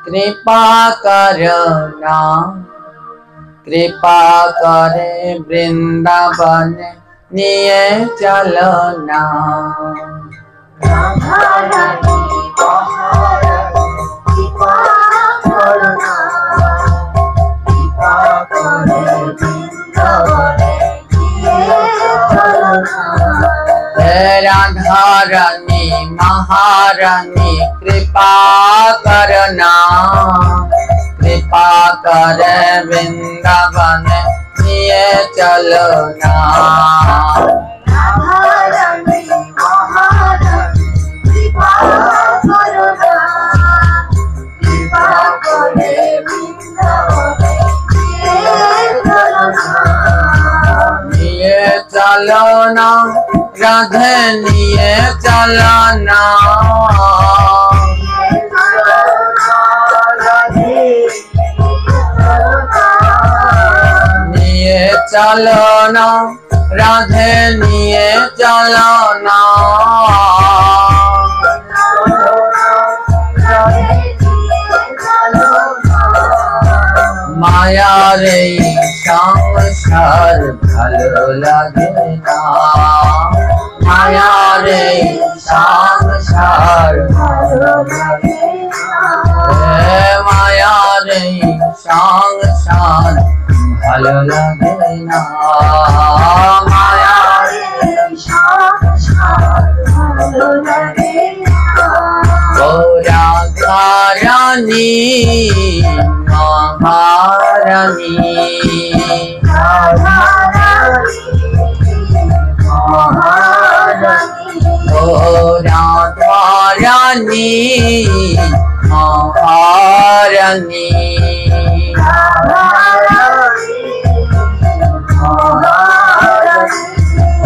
कृपा करना कृपा करे वृंदावन निये चलना राधा रानी महारानी कृपा करना कृपा करे वृंदावन निये चलना राधा रानी महारानी कृपा करना कृपा करे वृंदावन निये चलना राधा रानी महारानी कृपा करना कृपा करे वृंदावन निये चलना निये चलना राधे निये चलना निये चलना राधे निये चलना माया रे संसार ভালো লাগে না माया रे संसार ভালো লাগে না माया रे संसार ভালো লাগে না माया रे সংসার ভালো লাগে না राधा रानी महारानी राधा रानी महारानी ओ राधा रानी महारानी राधा रानी महारानी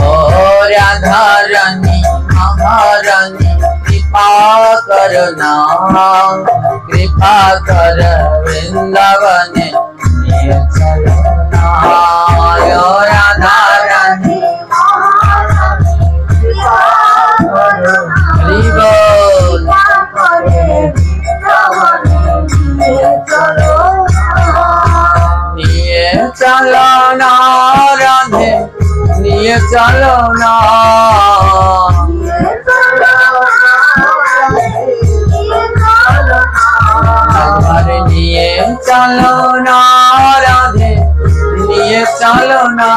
ओ राधा रानी महारानी कृपा करना कृपा कर वृंदावन निये चलना ओ राधा रानी हरि बोल निये चलना राधे निये चलना हरे निये चलना राधे निये चलना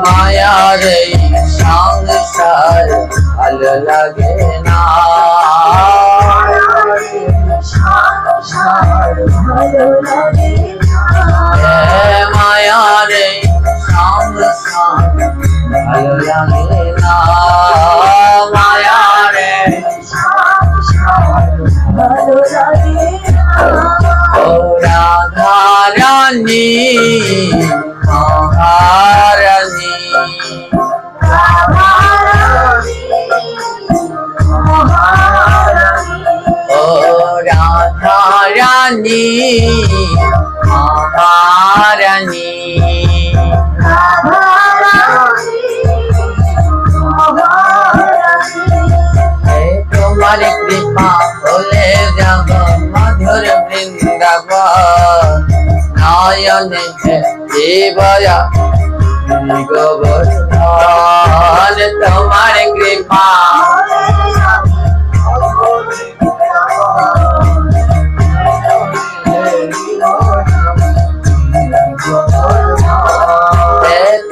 माया रे संसार ভালো লাগে না माया रे संसार ভালো লাগে না माया रे ओ राधा रानी महारानी ओ राधा रानी महारानी तुम्हारी कृपा बोले जब मधुर वृंदावन नयन है देवया गोवर्धन तुम्हारी कृपा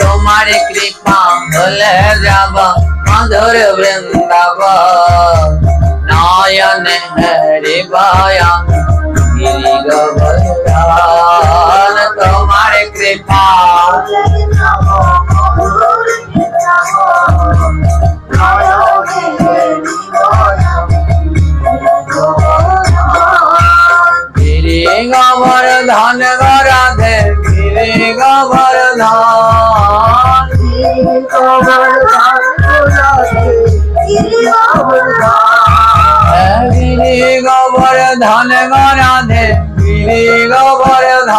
तुम्हारी कृपा बोले जब मधुर वृंदावन नयन हरि बाया गिरि गोवर्धन तुम्हारी कृपा गिरि गोवर्धन राधे गिरि गोवर्धन गिरि गोवर्धन राधे गिरि गोवर्धन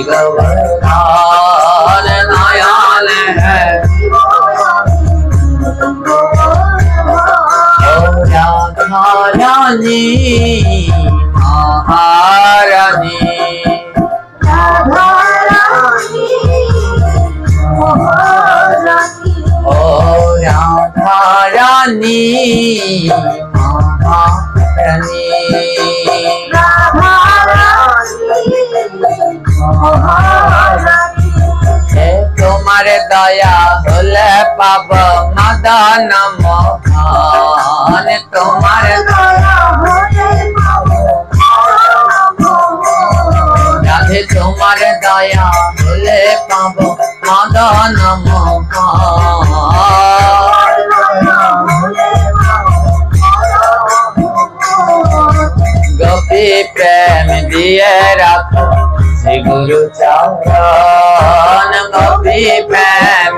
गोवर्धन दयाल है ओ राधा रानी महारानी ओ राधा रानी महारानी তোমার দয়া হলে পাব মদন মোহন তোমার রাধে তোমার দয়া হলে পাব মদন মোহন গোপী প্রেম দিয়ে রাখো শ্রী গুরু চরণ গোপী প্রেম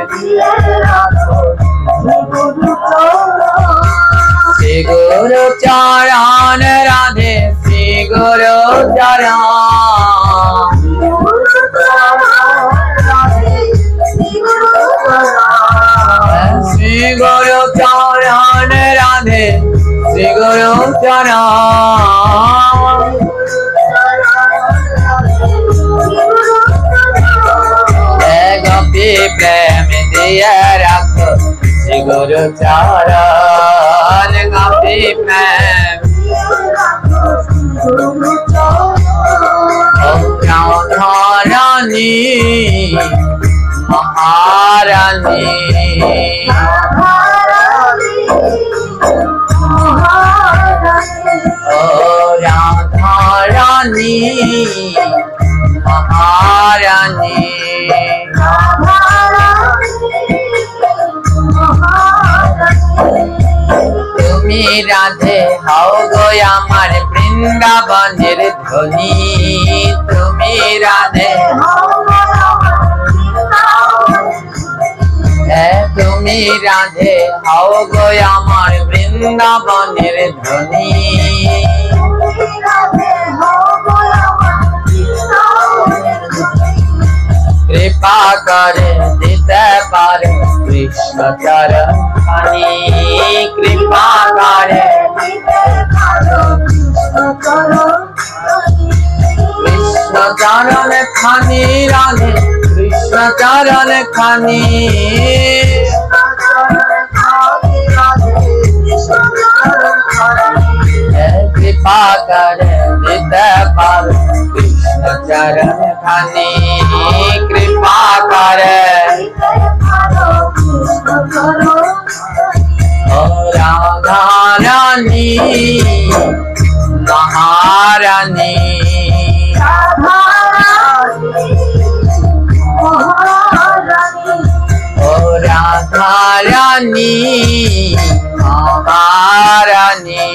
শ্রী গুরু চরণ রাধে শ্রী গুরু চরণ শ্রী গুরু চরণ রাধে শ্রী গুরু চরণ গোপী প্রেম দিয়ে রাখো শ্রী গুরু চরণ গোপী প্রেম রানী মহারানী ও রাধা রানী মহারানী তুমি রাধে হও গো আমার বৃন্দাবনের ধ্বনি তুমি রাধে তুমি রাধে হও গো আমার বৃন্দাবনের ধ্বনি कृपा करे दिते पारे कृष्ण चरण खानी कृपा करे कृष्ण चरण खानी राधे कृष्ण चरण खानी कृपा करे दिते पारे कृष्ण चरण खानी कृपा करे ओ राधा रानी महारानी ओ राधा रानी महारानी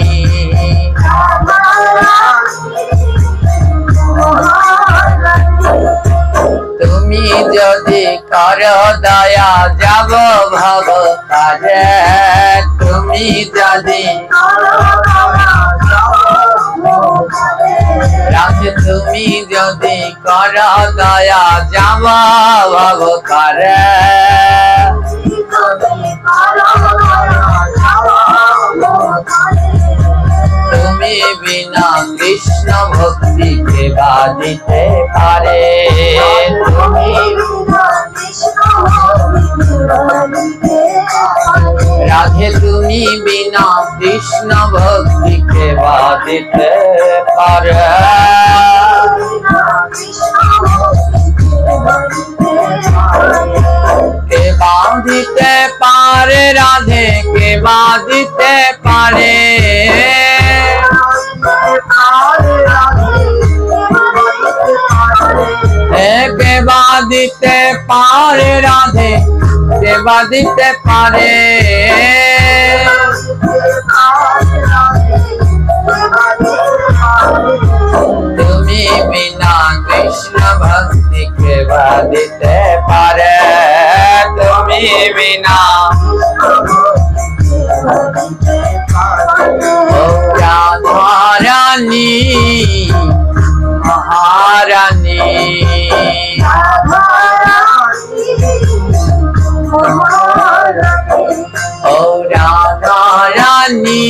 তুমি যদি করো দয়া যাব ভব কাজে তুমি যদি রাধে তুমি যদি করো দয়া যাব ভব কাজে তুমি বিনা কৃষ্ণ ভক্তি কে বাদিতে পারে রাধে তুমি বিনা কৃষ্ণ ভক্তি কে বাদিতে পারে কে বাঁধিতে পারে রাধে কে বাঁধিতে পারে কে বাঁধিতে পারে রাধে কে বাঁধিতে পারে তুমি বিনা কৃষ্ণ ভক্তি কে বাঁধিতে পারে তুমি বিনা ও রাধা রানী महारानी ओ राधा रानी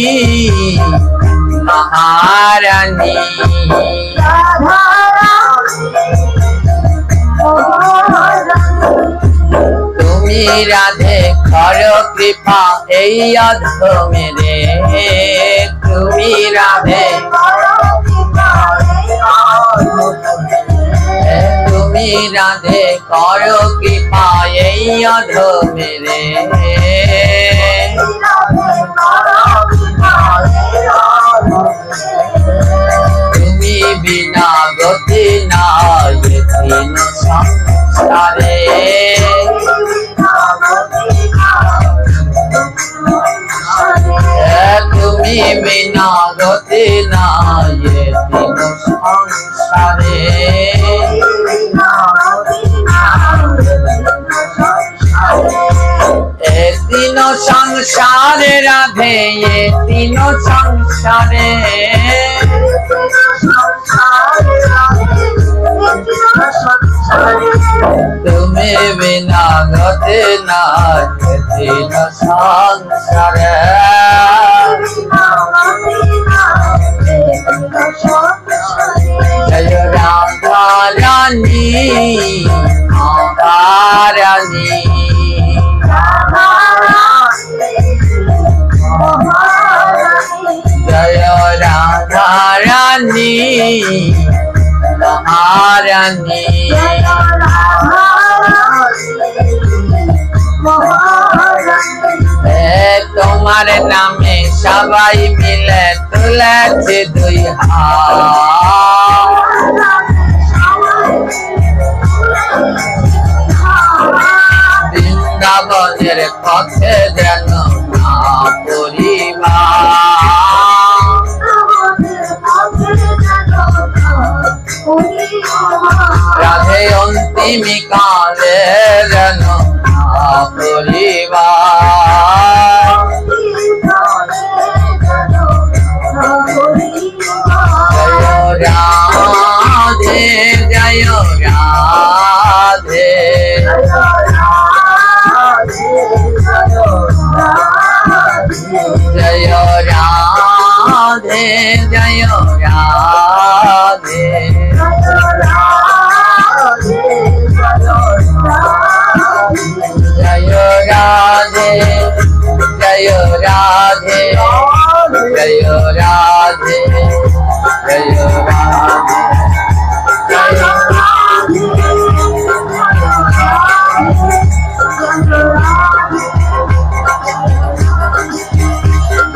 महारानी তুমি রাধে করো কৃপা এই অধমেরে তুমি রাধে তুমি রাধে করো কৃপা এই অধমেরে তুমি বিনা গতি নাই তিন সংসারে তুমি বিনা গতি নাই তিন সংসারে तीन संसारे राधे ये तीनों संसारे तुम्हें बिना गते ना तीन संसारे जय राधा रानी माता रानी जय राधा रानी महारानी তোমার নামে সবাই মিলে তুলেছে দুই হাত বৃন্দাবনের পথে যেন না পরিবার রাধে অন্তিম কালে যেন না পরিবার জয় রাধে জয় রাধে जय राधे जय राधे जय राधे जय राधे जय राधे जय राधे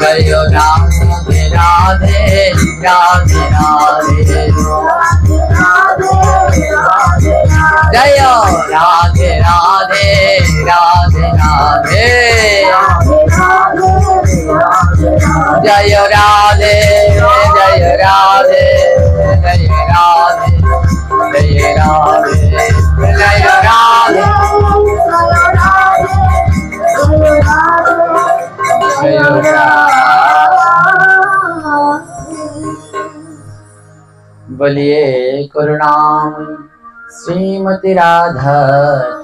जय राधे राधे राधे राधे जय राधे राधे राधे राधे जय राधे जय राधे जय राधे जय राधे जय राधे बोलिए करुणाम श्रीमती राधा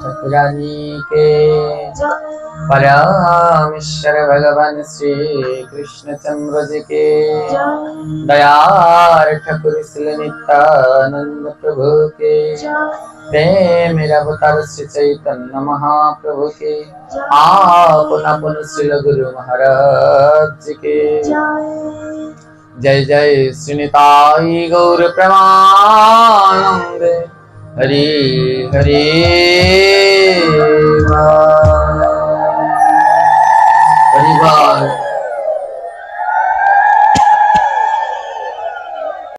ठाकुरानी के परमेश्वर भगवान श्री कृष्ण चंद्र जी के दयार ठाकुर श्री नित्यानंद प्रभु के प्रेम अवतार श्री चैतन्य महाप्रभु के आपन आपन श्री गुरु महाराज के जय जय श्रीनिताई गौर प्रेमानंद हरि हरि